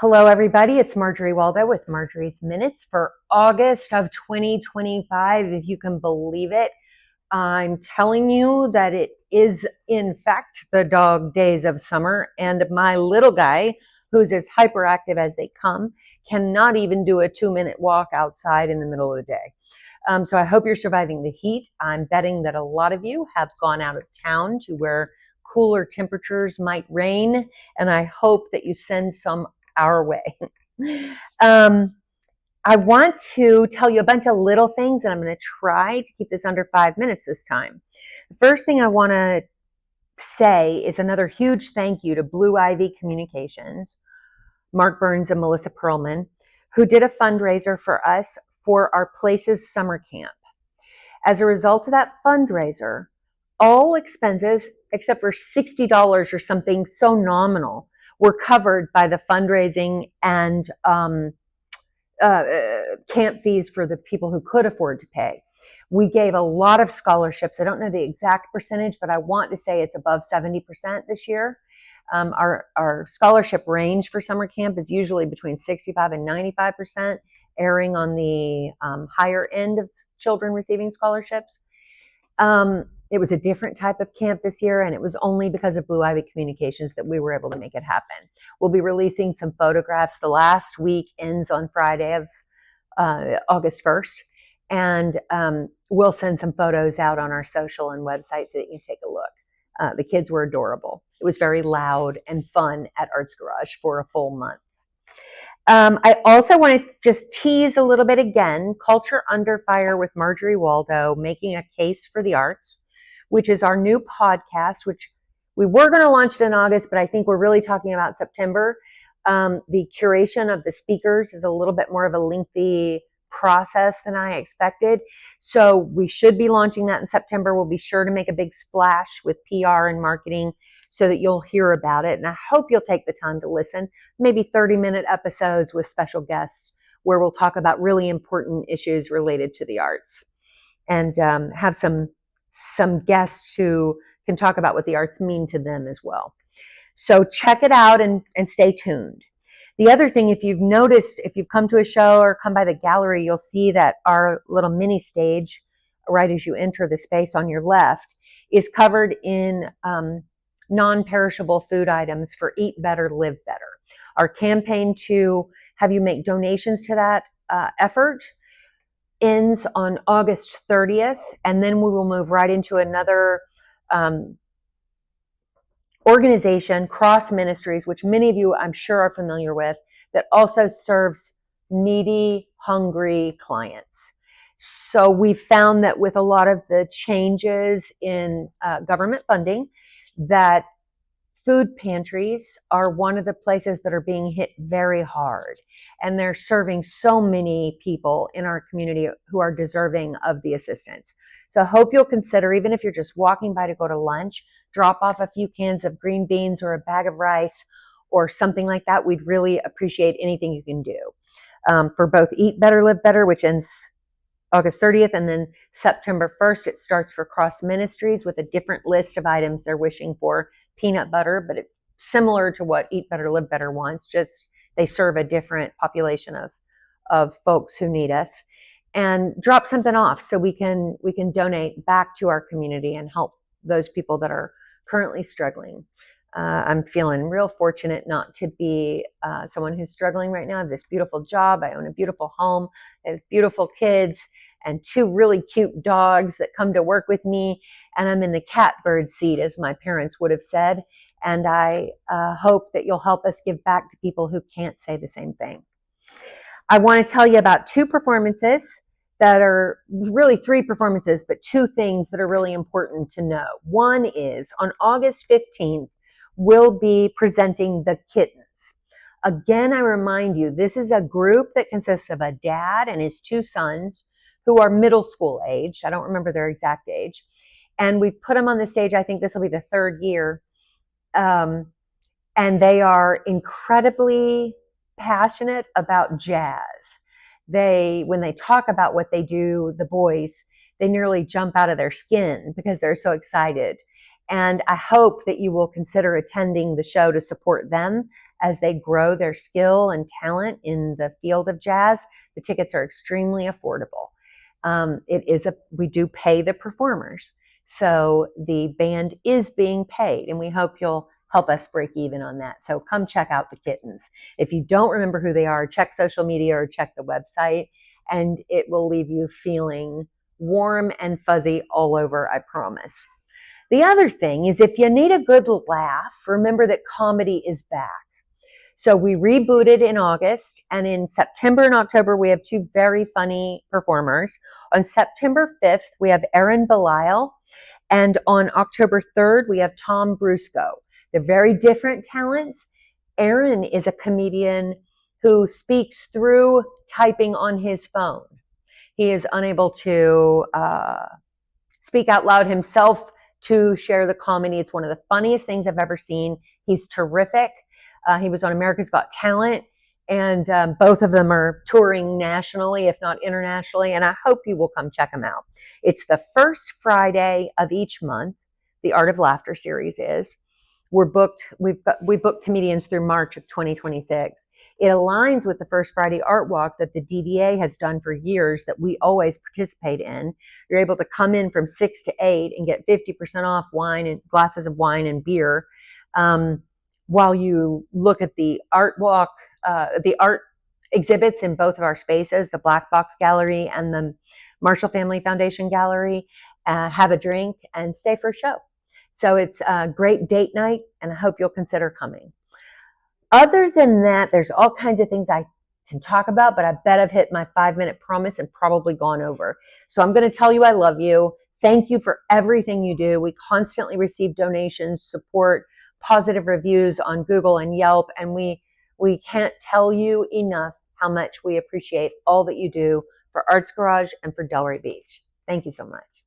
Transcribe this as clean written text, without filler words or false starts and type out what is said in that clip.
Hello, everybody. It's Marjorie Waldo with Marjorie's Minutes for August of 2025. If you can believe it, I'm telling you that it is, in fact, the dog days of summer. And my little guy, who's as hyperactive as they come, cannot even do a 2-minute walk outside in the middle of the day. So I hope you're surviving the heat. I'm betting that a lot of you have gone out of town to where cooler temperatures might reign, and I hope that you send some our way. I want to tell you a bunch of little things, and I'm going to try to keep this under 5 minutes this time. The first thing I want to say is another huge thank you to Blue Ivy Communications, Mark Burns and Melissa Perlman, who did a fundraiser for us for our Places summer camp. As a result of that fundraiser, all expenses except for $60 or something so nominal were covered by the fundraising and camp fees for the people who could afford to pay. We gave a lot of scholarships. I don't know the exact percentage, but I want to say it's above 70% this year. Our scholarship range for summer camp is usually between 65 and 95%, erring on the higher end of children receiving scholarships. It was a different type of camp this year, and it was only because of Blue Ivy Communications that we were able to make it happen. We'll be releasing some photographs. The last week ends on Friday of August 1st, and we'll send some photos out on our social and website so that you can take a look. The kids were adorable. It was very loud and fun at Arts Garage for a full month. I also want to just tease a little bit again, Culture Under Fire with Marjorie Waldo, Making a Case for the Arts, which is our new podcast, which we were going to launch it in August, but I think we're really talking about September. The curation of the speakers is a little bit more of a lengthy process than I expected. So we should be launching that in September. We'll be sure to make a big splash with PR and marketing so that you'll hear about it. And I hope you'll take the time to listen, maybe 30-minute episodes with special guests where we'll talk about really important issues related to the arts and have some guests who can talk about what the arts mean to them as well. So check it out and stay tuned. The other thing, if you've noticed, if you've come to a show or come by the gallery, you'll see that our little mini stage, right as you enter the space on your left, is covered in non-perishable food items for Eat Better, Live Better. Our campaign to have you make donations to that effort ends on August 30th, and then we will move right into another organization, Cross Ministries, which many of you I'm sure are familiar with, that also serves needy, hungry clients. So we found that with a lot of the changes in government funding, that food pantries are one of the places that are being hit very hard. And they're serving so many people in our community who are deserving of the assistance. So I hope you'll consider, even if you're just walking by to go to lunch, drop off a few cans of green beans or a bag of rice or something like that. We'd really appreciate anything you can do. For both Eat Better, Live Better, which ends August 30th, and then September 1st, it starts for Cross Ministries with a different list of items they're wishing for. Peanut butter, but it's similar to what Eat Better, Live Better wants, just they serve a different population of folks who need us. And drop something off so we can donate back to our community and help those people that are currently struggling. I'm feeling real fortunate not to be someone who's struggling right now. I have this beautiful job. I own a beautiful home. I have beautiful kids and 2 really cute dogs that come to work with me. And I'm in the catbird seat, as my parents would have said. And I hope that you'll help us give back to people who can't say the same thing. I want to tell you about 2 performances that are really 3 performances, but 2 things that are really important to know. One is on August 15th, we'll be presenting The Kittens. Again, I remind you, this is a group that consists of a dad and his 2 sons who are middle school age. I don't remember their exact age. And we put them on the stage. I think this will be the 3rd year. And they are incredibly passionate about jazz. When they talk about what they do, the boys, they nearly jump out of their skin because they're so excited. And I hope that you will consider attending the show to support them as they grow their skill and talent in the field of jazz. The tickets are extremely affordable. We do pay the performers. So the band is being paid, and we hope you'll help us break even on that. So come check out the kittens. If you don't remember who they are, check social media or check the website, and it will leave you feeling warm and fuzzy all over, I promise. The other thing is, if you need a good laugh, remember that comedy is back. So we rebooted in August, and in September and October, we have two very funny performers. On September 5th, we have Erin Belisle, and on October 3rd, we have Tom Brusco. They're very different talents. Erin is a comedian who speaks through typing on his phone. He is unable to speak out loud himself to share the comedy. It's one of the funniest things I've ever seen. He's terrific. He was on America's Got Talent, and both of them are touring nationally, if not internationally, and I hope you will come check them out. It's the first Friday of each month. The Art of Laughter series is. We booked comedians through March of 2026. It aligns with the First Friday Art Walk that the DDA has done for years that we always participate in. You're able to come in from 6 to 8 and get 50% off wine and glasses of wine and beer while you look at the art walk, the art exhibits in both of our spaces, the Black Box Gallery and the Marshall Family Foundation Gallery, have a drink and stay for a show. So it's a great date night, and I hope you'll consider coming. Other than that, there's all kinds of things I can talk about, but I bet I've hit my 5-minute promise and probably gone over. So I'm going to tell you I love you. Thank you for everything you do. We constantly receive donations, support, positive reviews on Google and Yelp, and we can't tell you enough how much we appreciate all that you do for Arts Garage and for Delray Beach. Thank you so much.